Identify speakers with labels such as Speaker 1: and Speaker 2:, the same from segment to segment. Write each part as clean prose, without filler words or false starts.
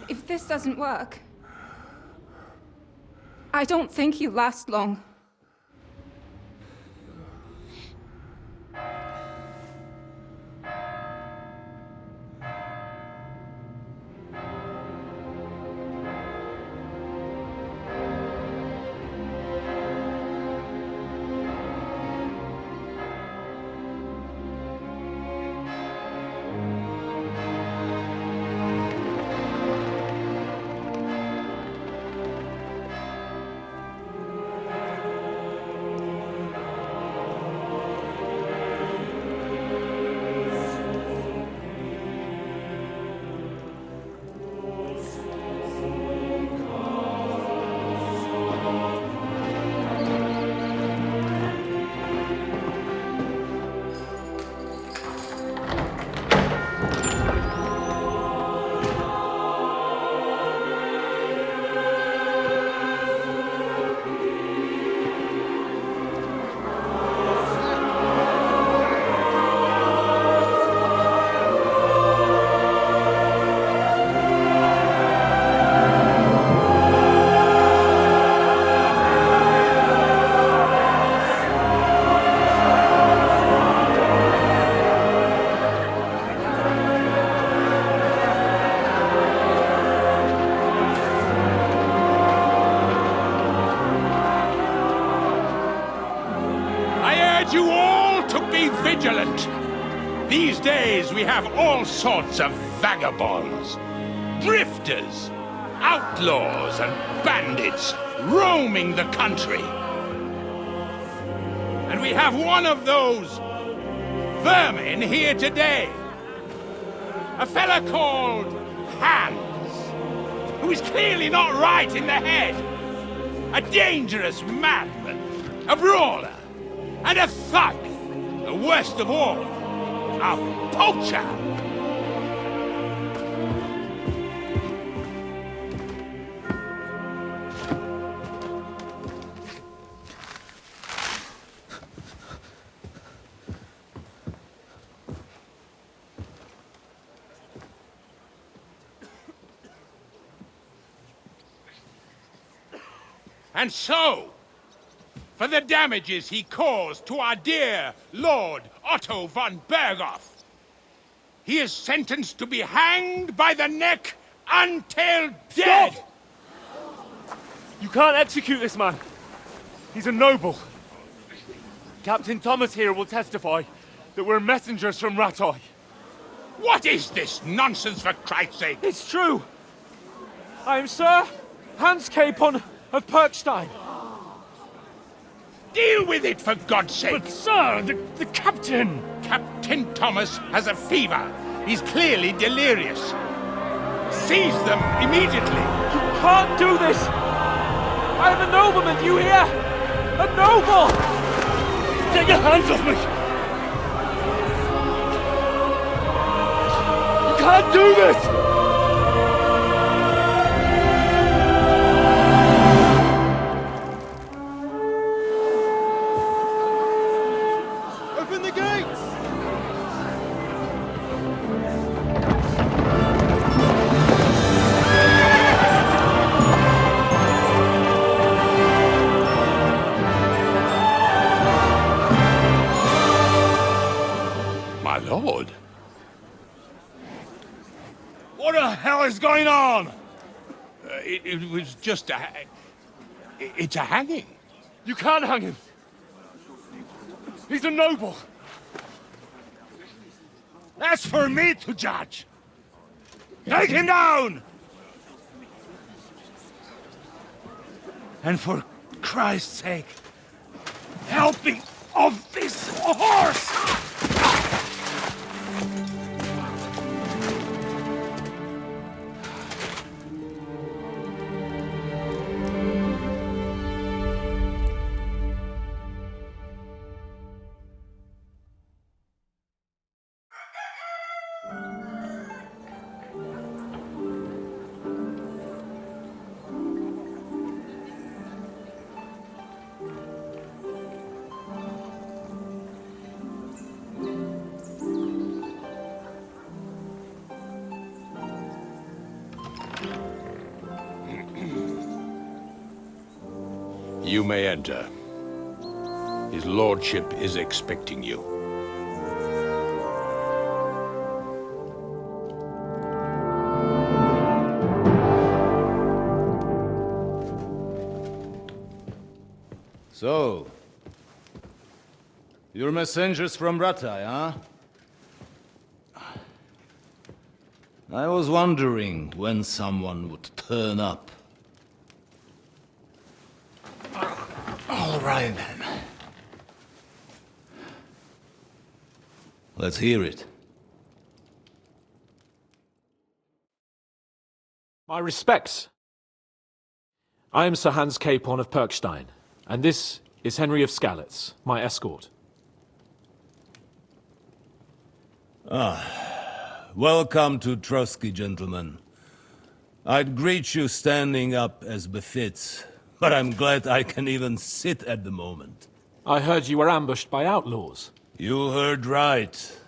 Speaker 1: If this doesn't work, I don't think he'll last long.
Speaker 2: You all to be vigilant. These days we have all sorts of vagabonds, drifters, outlaws and bandits roaming the country. And we have one of those vermin here today. A fella called Hans, who is clearly not right in the head. A dangerous madman, a brawler, and a thug, the worst of all, a poacher. And so, for the damages he caused to our dear Lord Otto von Berghoff, he is sentenced to be hanged by the neck until dead!
Speaker 3: Stop! You can't execute this man. He's a noble. Captain Thomas here will testify that we're messengers from Ratoy.
Speaker 2: What is this nonsense, for Christ's sake?
Speaker 3: It's true. I am Sir Hans Capon of Perkstein.
Speaker 2: Deal with it, for God's sake!
Speaker 3: But sir, the captain!
Speaker 2: Captain Thomas has a fever. He's clearly delirious. Seize them immediately.
Speaker 3: You can't do this! I am a nobleman, do you hear? A noble! Take your hands off me! You can't do this!
Speaker 2: My lord.
Speaker 3: What the hell is going on?
Speaker 2: It was just a... It's a hanging.
Speaker 3: You can't hang him. He's a noble.
Speaker 4: That's for me to judge. Take him down! And for Christ's sake, help me off this horse!
Speaker 2: You may enter. His lordship is expecting you.
Speaker 5: So, you're messengers from Ratai, huh? I was wondering when someone would turn up. All right, then. Let's hear it.
Speaker 6: My respects. I am Sir Hans Capon of Perkstein, and this is Henry of Skalitz, my escort.
Speaker 5: Welcome to Trotsky, gentlemen. I'd greet you standing up as befits, but I'm glad I can even sit at the moment.
Speaker 6: I heard you were ambushed by outlaws.
Speaker 5: You heard right.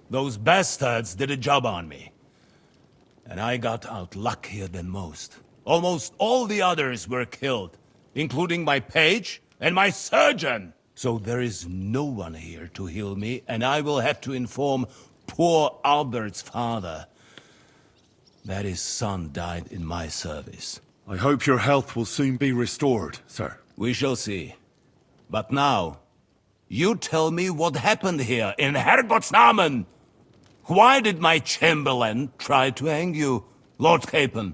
Speaker 5: Those bastards did a job on me. And I got out luckier than most. Almost all the others were killed, including my page and my surgeon. So there is no one here to heal me, and I will have to inform poor Albert's father that his son died in my service.
Speaker 4: I hope your health will soon be restored, sir.
Speaker 5: We shall see. But now, you tell me what happened here in Herrgottsnamen. Why did my chamberlain try to hang you, Lord Capon?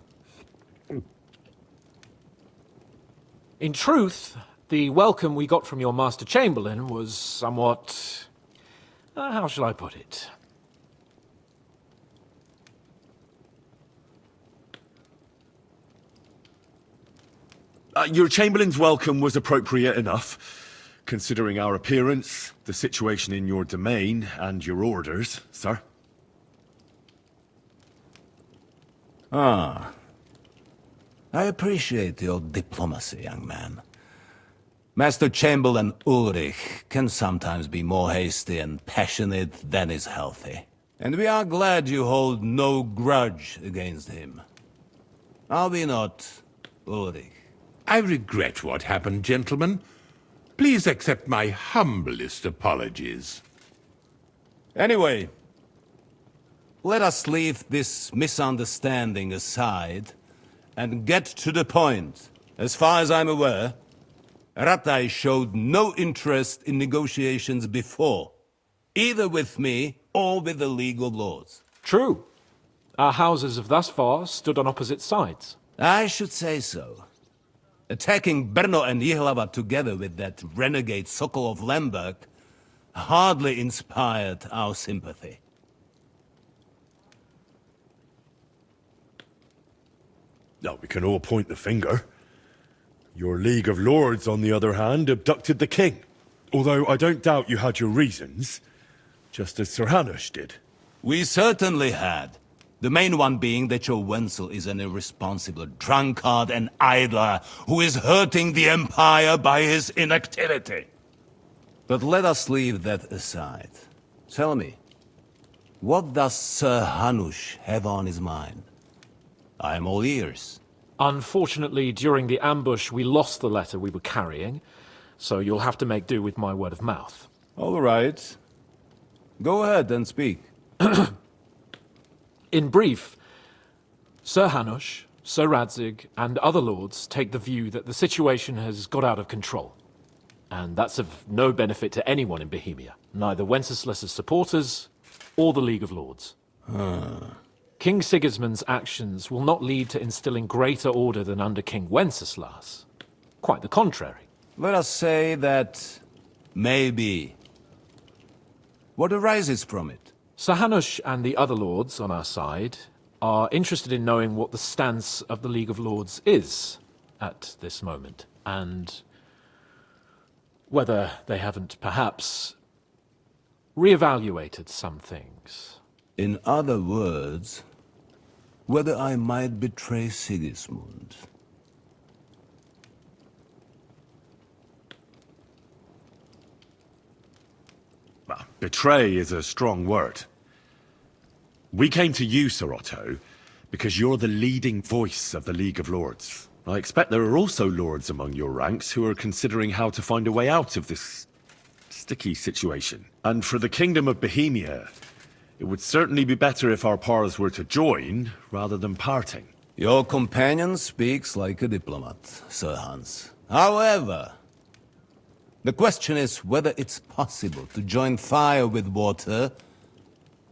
Speaker 6: In truth, the welcome we got from your Master Chamberlain was somewhat... how shall I put it?
Speaker 4: Your Chamberlain's welcome was appropriate enough, considering our appearance, the situation in your domain, and your orders, sir.
Speaker 5: Ah. I appreciate your diplomacy, young man. Master Chamberlain Ulrich can sometimes be more hasty and passionate than is healthy. And we are glad you hold no grudge against him. Are we not, Ulrich?
Speaker 2: I regret what happened, gentlemen. Please accept my humblest apologies.
Speaker 5: Anyway, let us leave this misunderstanding aside and get to the point. As far as I'm aware, Ratai showed no interest in negotiations before, either with me or with the League of Lords.
Speaker 6: True. Our houses have thus far stood on opposite sides.
Speaker 5: I should say so. Attacking Brno and Jihlava together with that renegade Sokol of Lemberg hardly inspired our sympathy.
Speaker 4: Now, we can all point the finger. Your League of Lords, on the other hand, abducted the king. Although I don't doubt you had your reasons, just as Sir Hanush did.
Speaker 5: We certainly had. The main one being that your Wenzel is an irresponsible drunkard and idler who is hurting the Empire by his inactivity. But let us leave that aside. Tell me, what does Sir Hanush have on his mind? I am all ears.
Speaker 6: Unfortunately, during the ambush, we lost the letter we were carrying, so you'll have to make do with my word of mouth.
Speaker 5: All right. Go ahead and speak.
Speaker 6: In brief, Sir Hanush, Sir Radzig, and other lords take the view that the situation has got out of control. And that's of no benefit to anyone in Bohemia, neither Wenceslas's supporters or the League of Lords. King Sigismund's actions will not lead to instilling greater order than under King Wenceslas. Quite the contrary.
Speaker 5: Let us say that maybe. What arises from it?
Speaker 6: Sir Hanush and the other lords on our side are interested in knowing what the stance of the League of Lords is at this moment, and whether they haven't perhaps reevaluated some things.
Speaker 5: In other words, whether I might betray Sigismund.
Speaker 4: Well, betray is a strong word. We came to you, Sir Otto, because you're the leading voice of the League of Lords. I expect there are also lords among your ranks who are considering how to find a way out of this sticky situation. And for the Kingdom of Bohemia, it would certainly be better if our paths were to join rather than parting.
Speaker 5: Your companion speaks like a diplomat, Sir Hans. However, the question is whether it's possible to join fire with water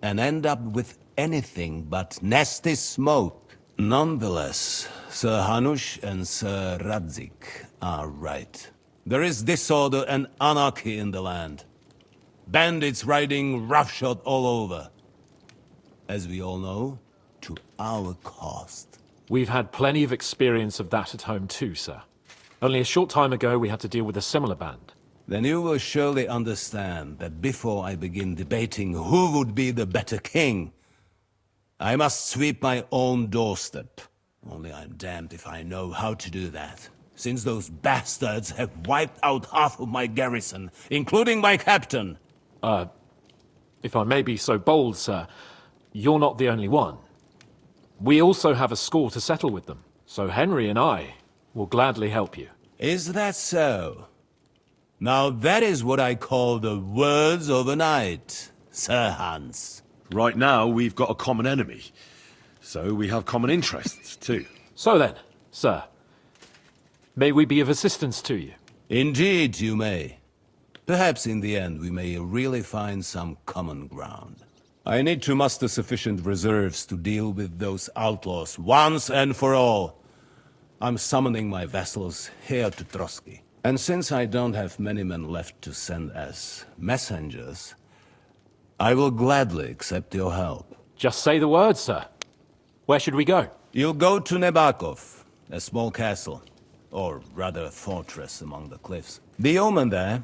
Speaker 5: and end up with anything but nasty smoke. Nonetheless, Sir Hanush and Sir Radzik are right. There is disorder and anarchy in the land. Bandits riding roughshod all over. As we all know, to our cost.
Speaker 6: We've had plenty of experience of that at home too, sir. Only a short time ago we had to deal with a similar band.
Speaker 5: Then you will surely understand that before I begin debating who would be the better king, I must sweep my own doorstep. Only I'm damned if I know how to do that, since those bastards have wiped out half of my garrison, including my captain.
Speaker 6: If I may be so bold, sir, you're not the only one. We also have a score to settle with them, so Henry and I will gladly help you.
Speaker 5: Is that so? Now that is what I call the words of a knight, Sir Hans.
Speaker 4: Right now, we've got a common enemy, so we have common interests too.
Speaker 6: So then, sir, may we be of assistance to you?
Speaker 5: Indeed you may. Perhaps in the end we may really find some common ground. I need to muster sufficient reserves to deal with those outlaws once and for all. I'm summoning my vassals here to Trotsky. And since I don't have many men left to send as messengers, I will gladly accept your help.
Speaker 6: Just say the word, sir. Where should we go?
Speaker 5: You'll go to Nebakov, a small castle, or rather a fortress among the cliffs. The yeoman there,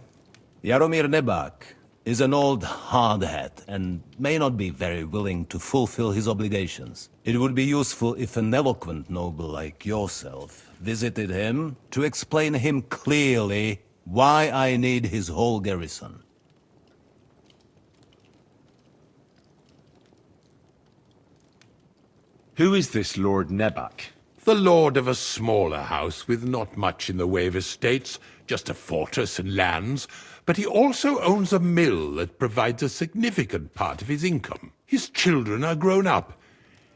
Speaker 5: Jaromir Nebak, is an old hardhat and may not be very willing to fulfill his obligations. It would be useful if an eloquent noble like yourself visited him to explain him clearly why I need his whole garrison.
Speaker 4: Who is this Lord Nebak?
Speaker 2: The lord of a smaller house with not much in the way of estates, just a fortress and lands, but he also owns a mill that provides a significant part of his income. His children are grown up.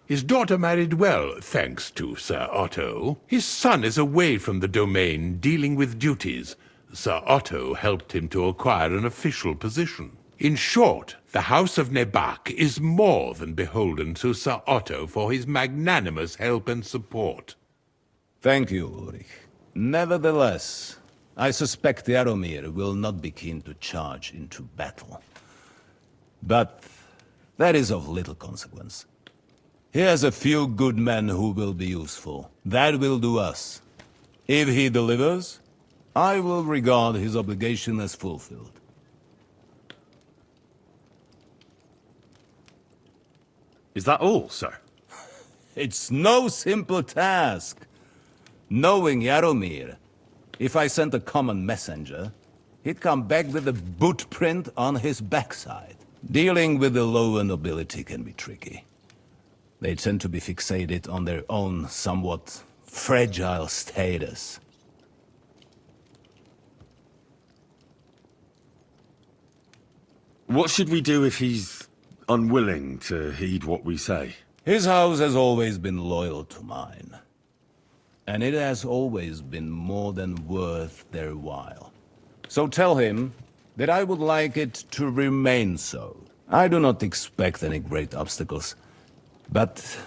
Speaker 2: His daughter married well, thanks to Sir Otto. His son is away from the domain, dealing with duties. Sir Otto helped him to acquire an official position. In short, the House of Nebak is more than beholden to Sir Otto for his magnanimous help and support.
Speaker 5: Thank you, Ulrich. Nevertheless, I suspect Jaromir will not be keen to charge into battle. But that is of little consequence. He has a few good men who will be useful. That will do us. If he delivers, I will regard his obligation as fulfilled.
Speaker 4: Is that all, sir?
Speaker 5: It's no simple task. Knowing Jaromir, if I sent a common messenger, he'd come back with a boot print on his backside. Dealing with the lower nobility can be tricky. They tend to be fixated on their own somewhat fragile status.
Speaker 4: What should we do if he's unwilling to heed what we say?
Speaker 5: His house has always been loyal to mine. And it has always been more than worth their while. So tell him that I would like it to remain so. I do not expect any great obstacles, but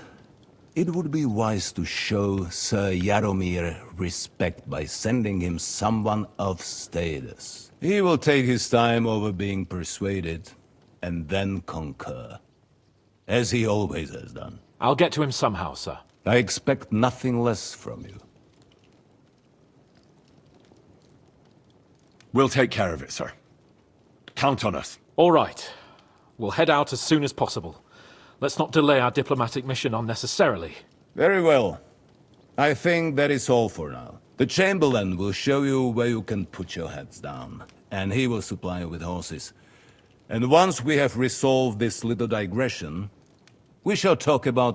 Speaker 5: it would be wise to show Sir Jaromir respect by sending him someone of status. He will take his time over being persuaded, and then concur, as he always has done.
Speaker 6: I'll get to him somehow, sir.
Speaker 5: I expect nothing less from you.
Speaker 4: We'll take care of it, sir. Count on us.
Speaker 6: All right. We'll head out as soon as possible. Let's not delay our diplomatic mission unnecessarily.
Speaker 5: Very well. I think that is all for now. The Chamberlain will show you where you can put your heads down, and he will supply you with horses. And once we have resolved this little digression, we shall talk about